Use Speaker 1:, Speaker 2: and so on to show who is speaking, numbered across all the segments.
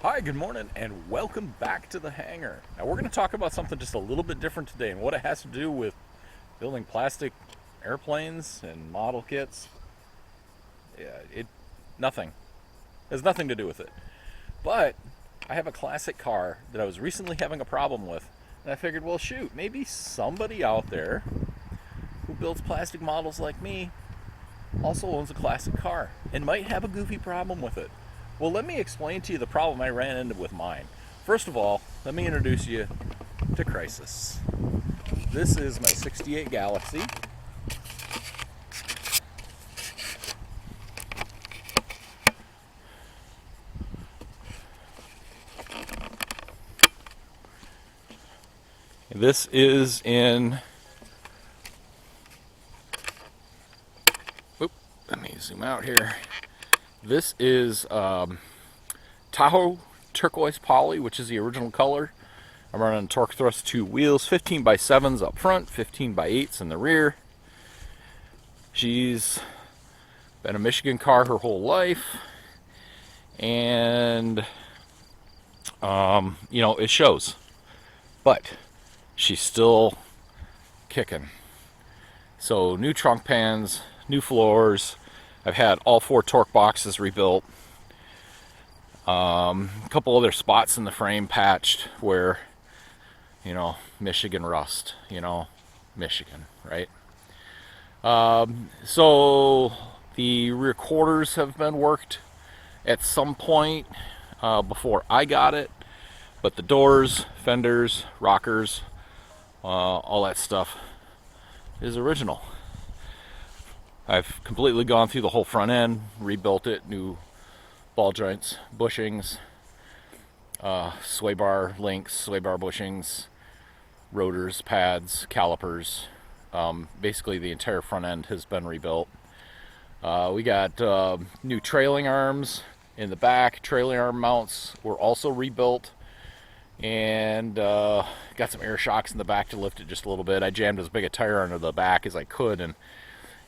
Speaker 1: Hi, good morning, and welcome back to the hangar. Now, we're going to talk about something just a little bit different today, and what it has to do with building plastic airplanes and model kits. Yeah, nothing. It has nothing to do with it. But I have a classic car that I was recently having a problem with, and I figured, well, shoot, maybe somebody out there who builds plastic models like me also owns a classic car and might have a goofy problem with it. Well, let me explain to you the problem I ran into with mine. First of all, let me introduce you to Crisis. This is my 68 Galaxie. This is in... Oop, let me zoom out here. This is Tahoe turquoise poly, which is the original color. I'm running torque thrust 2 wheels, 15 by 7s up front, 15 by 8s in the rear. She's been a Michigan car her whole life, and it shows. But she's still kicking. So new trunk pans, new floors. I've had all 4 torque boxes rebuilt. A couple other spots in the frame patched where, Michigan rust, Michigan, right? So the rear quarters have been worked at some point before I got it, but the doors, fenders, rockers, all that stuff is original. I've completely gone through the whole front end, rebuilt it, new ball joints, bushings, sway bar links, sway bar bushings, rotors, pads, calipers. Basically the entire front end has been rebuilt. We got new trailing arms in the back. Trailing arm mounts were also rebuilt. And got some air shocks in the back to lift it just a little bit. I jammed as big a tire under the back as I could, and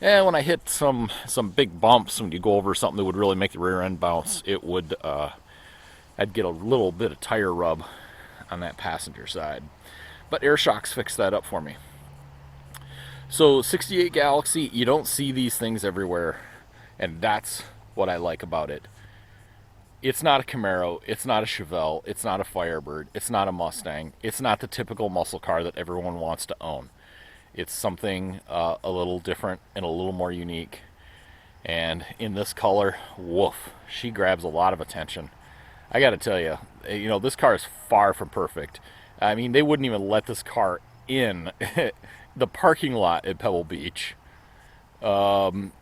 Speaker 1: when I hit some big bumps, when you go over something that would really make the rear end bounce, it would I'd get a little bit of tire rub on that passenger side. But air shocks fixed that up for me. So 68 Galaxie, you don't see these things everywhere, and that's what I like about it. It's not a Camaro, it's not a Chevelle, it's not a Firebird, it's not a Mustang, it's not the typical muscle car that everyone wants to own. It's something a little different and a little more unique. And in this color, woof, she grabs a lot of attention. I gotta tell you, this car is far from perfect. I mean, they wouldn't even let this car in the parking lot at Pebble Beach. It's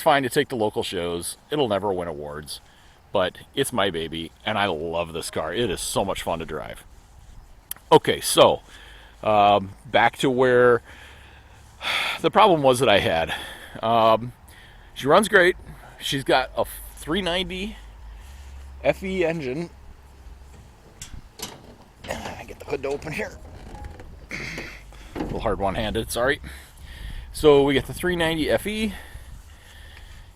Speaker 1: fine to take the local shows. It'll never win awards. But it's my baby, and I love this car. It is so much fun to drive. Okay, so back to where the problem was that I had. She runs great. She's got a 390 FE engine. I get the hood to open here. A little hard one-handed, sorry. So we get the 390 FE,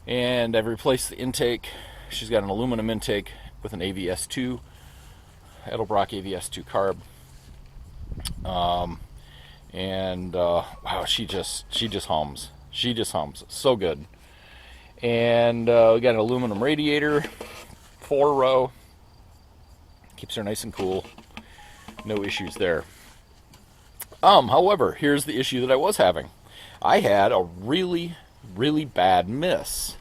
Speaker 1: and I've replaced the intake. She's got an aluminum intake with an AVS2, Edelbrock AVS2 carb. Wow, she just hums. She just hums. So good. And we got an aluminum radiator, 4-row. Keeps her nice and cool. No issues there. However, here's the issue that I was having. I had a really, really bad miss.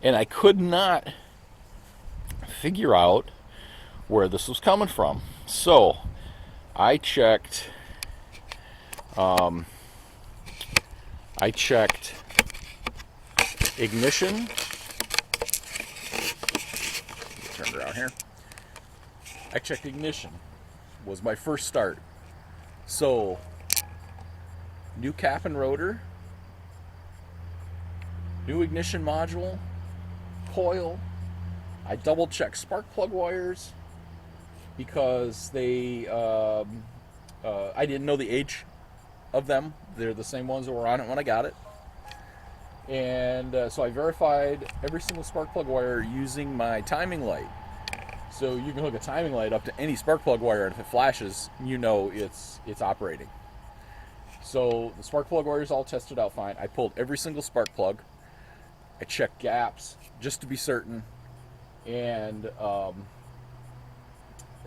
Speaker 1: And I could not figure out where this was coming from. So I checked ignition. Turn it around here. I checked ignition. Was my first start. So new cap and rotor, new ignition module, coil. I double checked spark plug wires because I didn't know the age of them. They're the same ones that were on it when I got it. And so I verified every single spark plug wire using my timing light. So you can hook a timing light up to any spark plug wire, and if it flashes, you know it's operating. So the spark plug wire is all tested out fine. I pulled every single spark plug. I checked gaps just to be certain, and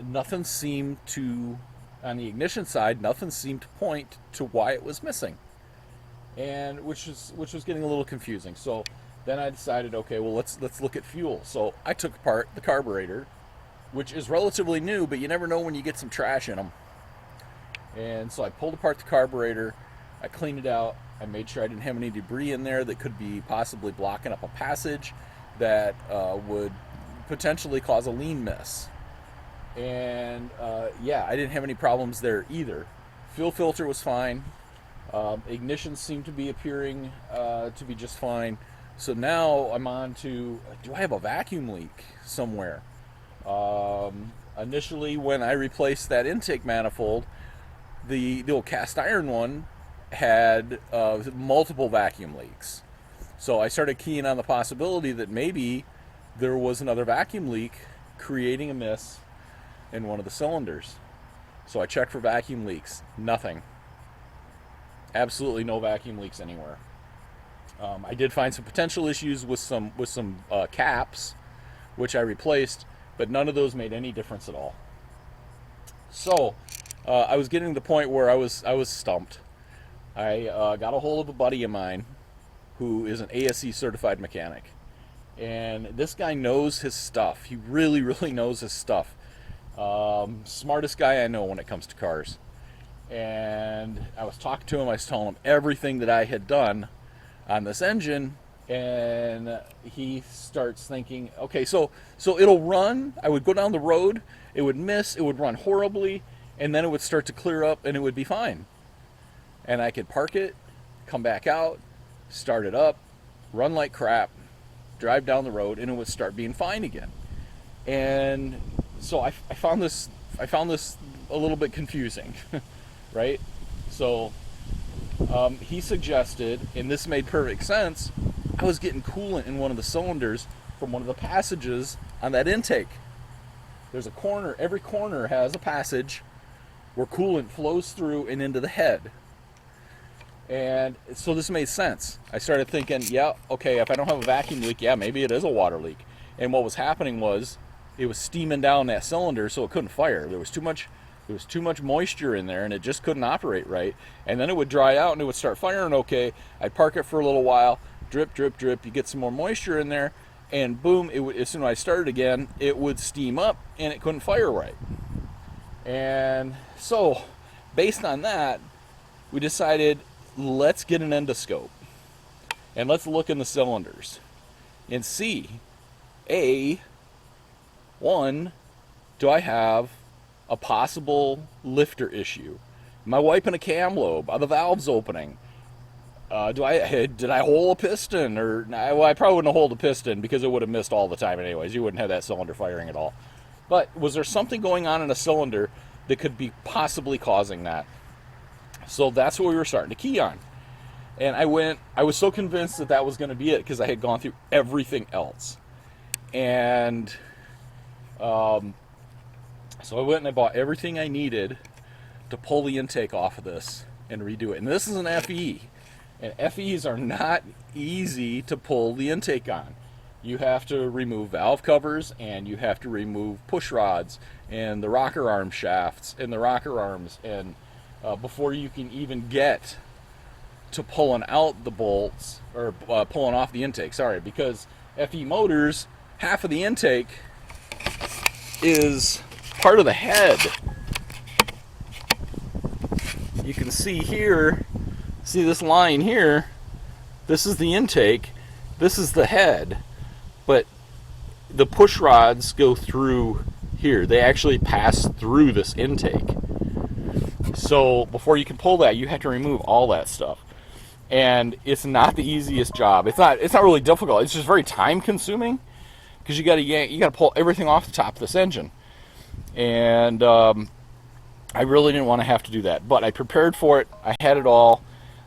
Speaker 1: nothing seemed to, on the ignition side, nothing seemed to point to why it was missing, and which was getting a little confusing. So then I decided, okay, well let's look at fuel. So I took apart the carburetor, which is relatively new, but you never know when you get some trash in them. And so I pulled apart the carburetor, I cleaned it out, I made sure I didn't have any debris in there that could be possibly blocking up a passage that would potentially cause a lean miss. And yeah, I didn't have any problems there either. Fuel filter was fine. Ignition seemed to be appearing to be just fine. So now I'm on to, do I have a vacuum leak somewhere? Initially, when I replaced that intake manifold, the old cast iron one had multiple vacuum leaks. So I started keying on the possibility that maybe there was another vacuum leak creating a miss in one of the cylinders. So I checked for vacuum leaks. Nothing. Absolutely no vacuum leaks anywhere. I did find some potential issues with some caps, which I replaced, but none of those made any difference at all. So I was getting to the point where I was stumped. I got a hold of a buddy of mine who is an ASE certified mechanic, and this guy knows his stuff. He really, really knows his stuff. Smartest guy I know when it comes to cars. And I was talking to him. I was telling him everything that I had done on this engine, and he starts thinking, okay, so it'll run. I would go down the road, it would miss, it would run horribly, and then it would start to clear up, and it would be fine. And I could park it, come back out, start it up, run like crap, drive down the road, and it would start being fine again. And so I found this a little bit confusing, right? So he suggested, and this made perfect sense, I was getting coolant in one of the cylinders from one of the passages on that intake. There's a corner, every corner has a passage where coolant flows through and into the head. And so this made sense. I started thinking, yeah, okay, if I don't have a vacuum leak, yeah, maybe it is a water leak. And what was happening was it was steaming down that cylinder, so it couldn't fire. There was too much moisture in there, and it just couldn't operate right. And then it would dry out, and it would start firing okay. I'd park it for a little while, drip, drip, drip. You get some more moisture in there, and boom, it would, as soon as I started again, it would steam up, and it couldn't fire right. And so, based on that, we decided, let's get an endoscope, and let's look in the cylinders and see, one, do I have a possible lifter issue? Am I wiping a cam lobe? Are the valves opening? Did I hole a piston? Or well, I probably wouldn't have holed a piston because it would have missed all the time anyways. You wouldn't have that cylinder firing at all. But was there something going on in a cylinder that could be possibly causing that? So that's what we were starting to key on. And I was so convinced that was going to be it because I had gone through everything else. And so I went and I bought everything I needed to pull the intake off of this and redo it. And this is an FE. And FEs are not easy to pull the intake on. You have to remove valve covers, and you have to remove push rods and the rocker arm shafts and the rocker arms, and before you can even get to pulling out the bolts, or pulling off the intake, sorry, because FE motors, half of the intake is part of the head. You can see here, see this line here, this is the intake, this is the head, but the push rods go through here. They actually pass through this intake. So before you can pull that, you have to remove all that stuff. And it's not the easiest job. It's not really difficult. It's just very time consuming because you got to pull everything off the top of this engine. And I really didn't want to have to do that, but I prepared for it. I had it all.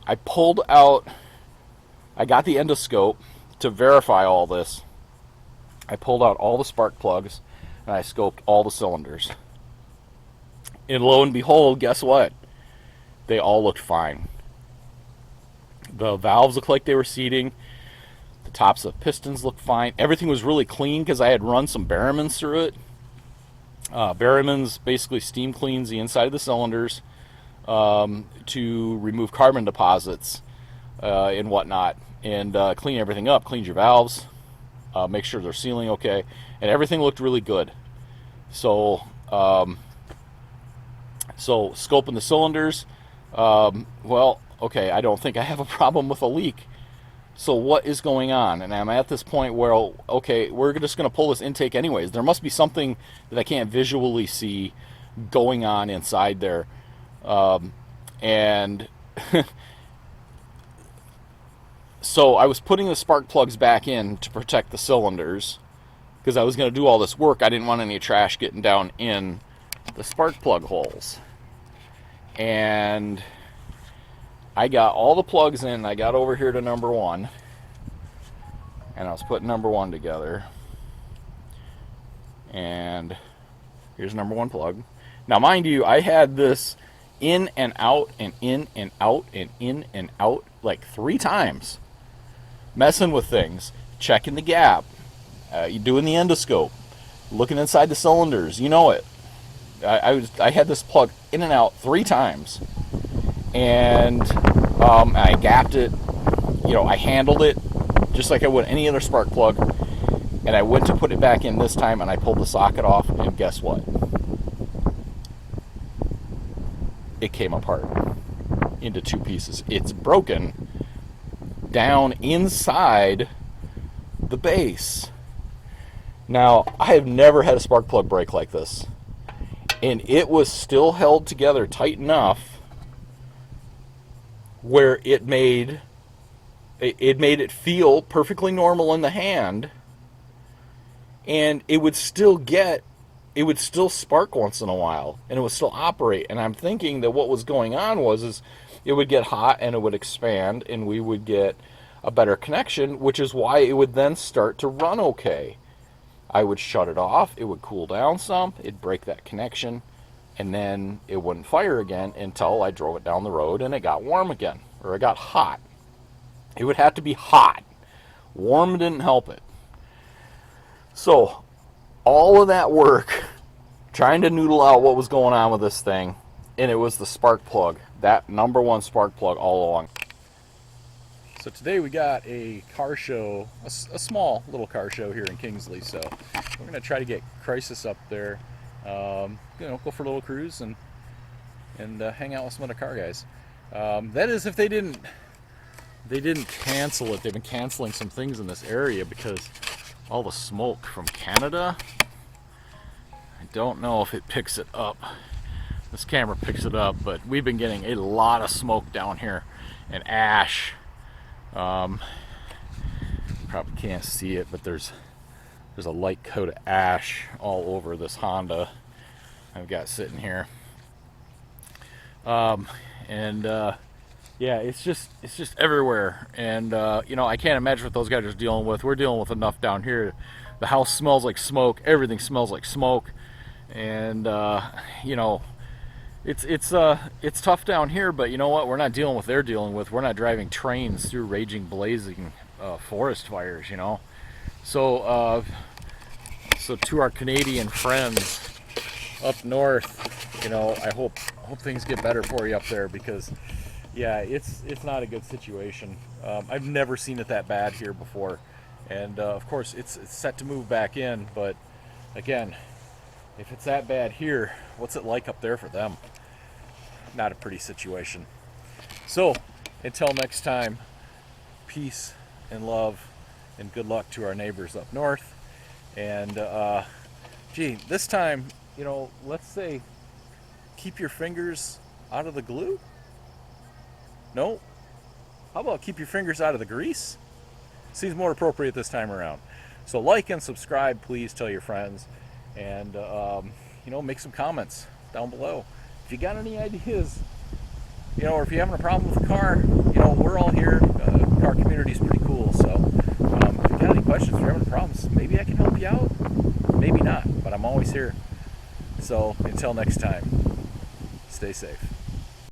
Speaker 1: I pulled out I got the endoscope to verify all this. I pulled out all the spark plugs and I scoped all the cylinders. And lo and behold, guess what? They all looked fine. The valves looked like they were seating. The tops of pistons looked fine. Everything was really clean because I had run some Berrimans through it. Berrimans basically steam cleans the inside of the cylinders to remove carbon deposits and whatnot, and clean everything up. Cleans your valves, make sure they're sealing okay, and everything looked really good. So, scoping the cylinders. Well, okay, I don't think I have a problem with a leak. So what is going on? And I'm at this point where, okay, we're just going to pull this intake anyways. There must be something that I can't visually see going on inside there. And so I was putting the spark plugs back in to protect the cylinders because I was going to do all this work. I didn't want any trash getting down in the spark plug holes. And I got all the plugs in. I got over here to number 1, and I was putting number 1 together. And here's number 1 plug. Now, mind you, I had this in and out and in and out and in and out like 3 times, messing with things, checking the gap, doing the endoscope, looking inside the cylinders. You know it. I had this plug in and out 3 times. And I gapped it, I handled it just like I would any other spark plug, and I went to put it back in this time, and I pulled the socket off, and guess what? It came apart into 2 pieces. It's broken down inside the base. Now, I have never had a spark plug break like this, and it was still held together tight enough where it made it feel perfectly normal in the hand, and it would still spark once in a while, and it would still operate. And I'm thinking that what was going on is it would get hot and it would expand, and we would get a better connection, which is why it would then start to run okay. I would shut it off, it would cool down some, it'd break that connection, and then it wouldn't fire again until I drove it down the road and it got warm again, or it got hot. It would have to be hot. Warm didn't help it. So, all of that work, trying to noodle out what was going on with this thing, and it was the spark plug, that number 1 spark plug all along. So today we got a car show, a small little car show here in Kingsley, so we're going to try to get Crisis up there. Go for a little cruise and hang out with some other car guys. That is, if they didn't cancel it. They've been canceling some things in this area because all the smoke from Canada. I don't know if it picks it up. This camera picks it up, but we've been getting a lot of smoke down here and ash. Probably can't see it, but there's a light coat of ash all over this Honda I've got sitting here. Yeah, it's just everywhere, and I can't imagine what those guys are dealing with. We're dealing with enough down here. The house smells like smoke. Everything smells like smoke, and it's tough down here. But you know what? We're not dealing with what they're dealing with. We're not driving trains through raging, blazing forest fires. So to our Canadian friends up north, I hope things get better for you up there, because yeah, it's not a good situation. I've never seen it that bad here before, and of course it's set to move back in, but again, if it's that bad here, what's it like up there for them? Not a pretty situation. So until next time, peace and love and good luck to our neighbors up north. And this time, let's say keep your fingers out of the glue. No? How about keep your fingers out of the grease? Seems more appropriate this time around. So like and subscribe, please. Tell your friends, and make some comments down below. If you got any ideas, or if you're having a problem with the car, we're all here. car community is pretty cool. So if you got any questions or having problems, maybe I can help you out. Maybe not, but I'm always here. So until next time, stay safe.